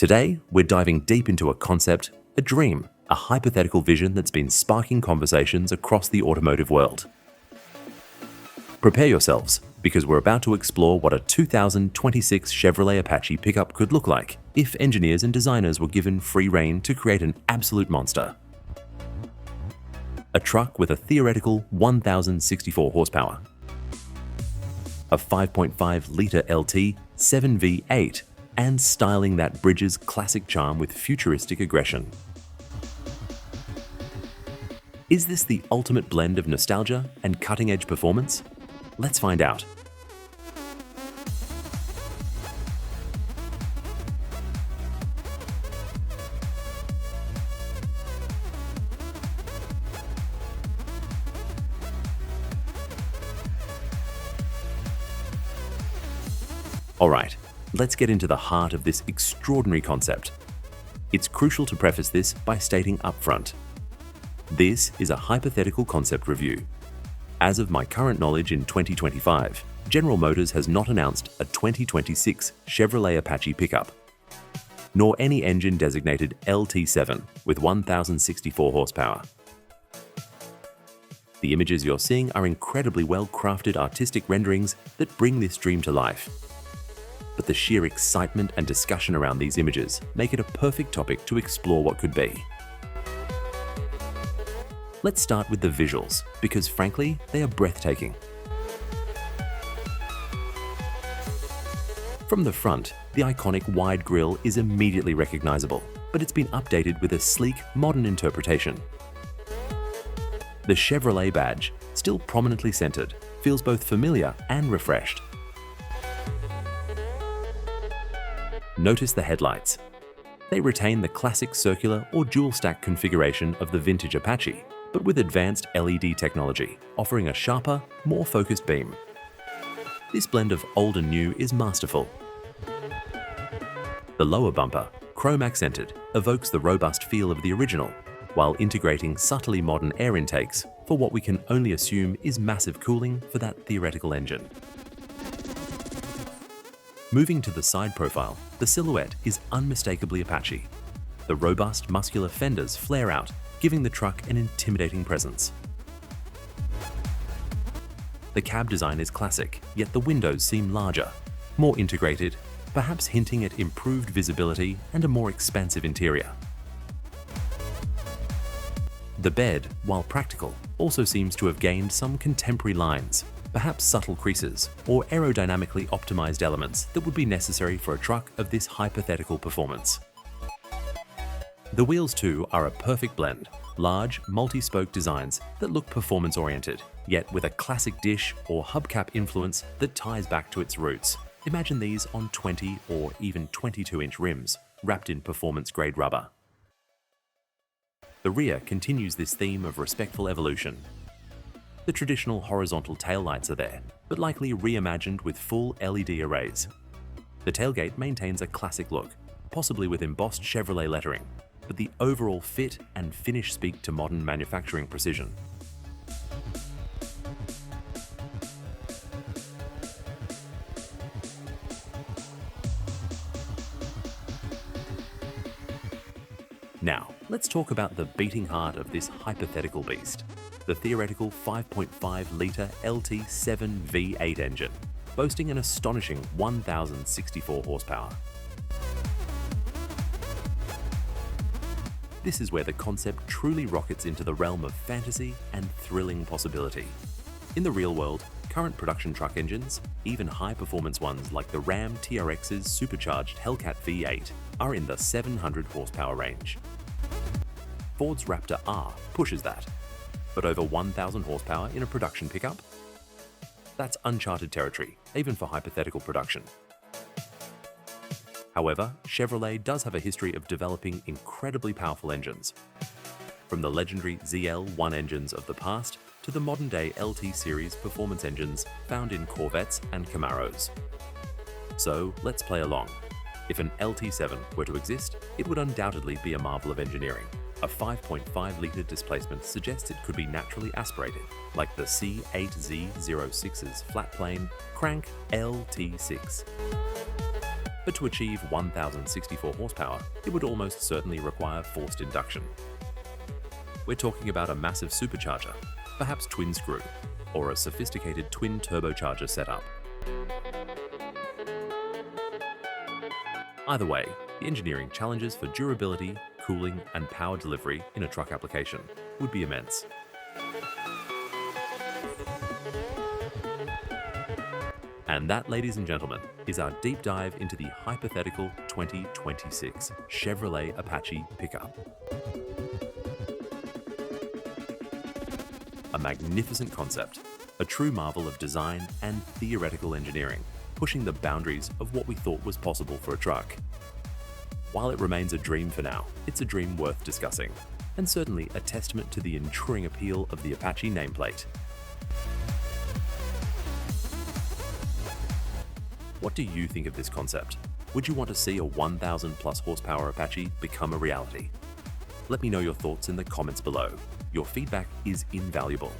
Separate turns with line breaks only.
Today, we're diving deep into a concept, a dream, a hypothetical vision that's been sparking conversations across the automotive world. Prepare yourselves, because we're about to explore what a 2026 Chevrolet Apache pickup could look like if engineers and designers were given free rein to create an absolute monster. A truck with a theoretical 1,064 horsepower, a 5.5-litre LT 7V8, and styling that bridges classic charm with futuristic aggression. Is this the ultimate blend of nostalgia and cutting-edge performance? Let's find out. Alright, let's get into the heart of this extraordinary concept. It's crucial to preface this by stating upfront. This is a hypothetical concept review. As of my current knowledge in 2025, General Motors has not announced a 2026 Chevrolet Apache pickup, nor any engine designated LT7 with 1,064 horsepower. The images you're seeing are incredibly well-crafted artistic renderings that bring this dream to life. But the sheer excitement and discussion around these images make it a perfect topic to explore what could be. Let's start with the visuals, because frankly, they are breathtaking. From the front, the iconic wide grille is immediately recognizable, but it's been updated with a sleek, modern interpretation. The Chevrolet badge, still prominently centered, feels both familiar and refreshed. Notice the headlights. They retain the classic circular or dual-stack configuration of the vintage Apache, but with advanced LED technology, offering a sharper, more focused beam. This blend of old and new is masterful. The lower bumper, chrome accented, evokes the robust feel of the original, while integrating subtly modern air intakes for what we can only assume is massive cooling for that theoretical engine. Moving to the side profile, the silhouette is unmistakably Apache. The robust, muscular fenders flare out, giving the truck an intimidating presence. The cab design is classic, yet the windows seem larger, more integrated, perhaps hinting at improved visibility and a more expansive interior. The bed, while practical, also seems to have gained some contemporary lines, perhaps subtle creases or aerodynamically optimized elements that would be necessary for a truck of this hypothetical performance. The wheels too are a perfect blend, large, multi-spoke designs that look performance-oriented, yet with a classic dish or hubcap influence that ties back to its roots. Imagine these on 20 or even 22-inch rims, wrapped in performance-grade rubber. The rear continues this theme of respectful evolution. The traditional horizontal taillights are there, but likely reimagined with full LED arrays. The tailgate maintains a classic look, possibly with embossed Chevrolet lettering, but the overall fit and finish speak to modern manufacturing precision. Now, let's talk about the beating heart of this hypothetical beast, the theoretical 5.5-litre LT7 V8 engine, boasting an astonishing 1,064 horsepower. This is where the concept truly rockets into the realm of fantasy and thrilling possibility. In the real world, current production truck engines, even high-performance ones like the Ram TRX's supercharged Hellcat V8, are in the 700 horsepower range. Ford's Raptor R pushes that, but over 1,000 horsepower in a production pickup? That's uncharted territory, even for hypothetical production. However, Chevrolet does have a history of developing incredibly powerful engines. From the legendary ZL1 engines of the past to the modern-day LT series performance engines found in Corvettes and Camaros. So let's play along. If an LT7 were to exist, it would undoubtedly be a marvel of engineering. A 5.5-litre displacement suggests it could be naturally aspirated, like the C8Z06's flat-plane crank LT6. but to achieve 1,064 horsepower, it would almost certainly require forced induction. We're talking about a massive supercharger, perhaps twin screw, or a sophisticated twin turbocharger setup. Either way, the engineering challenges for durability, cooling, and power delivery in a truck application would be immense. And that, ladies and gentlemen, is our deep dive into the hypothetical 2026 Chevrolet Apache Pickup. A magnificent concept, a true marvel of design and theoretical engineering, pushing the boundaries of what we thought was possible for a truck. While it remains a dream for now, it's a dream worth discussing, and certainly a testament to the enduring appeal of the Apache nameplate. What do you think of this concept? Would you want to see a 1,000 plus horsepower Apache become a reality? Let me know your thoughts in the comments below. Your feedback is invaluable.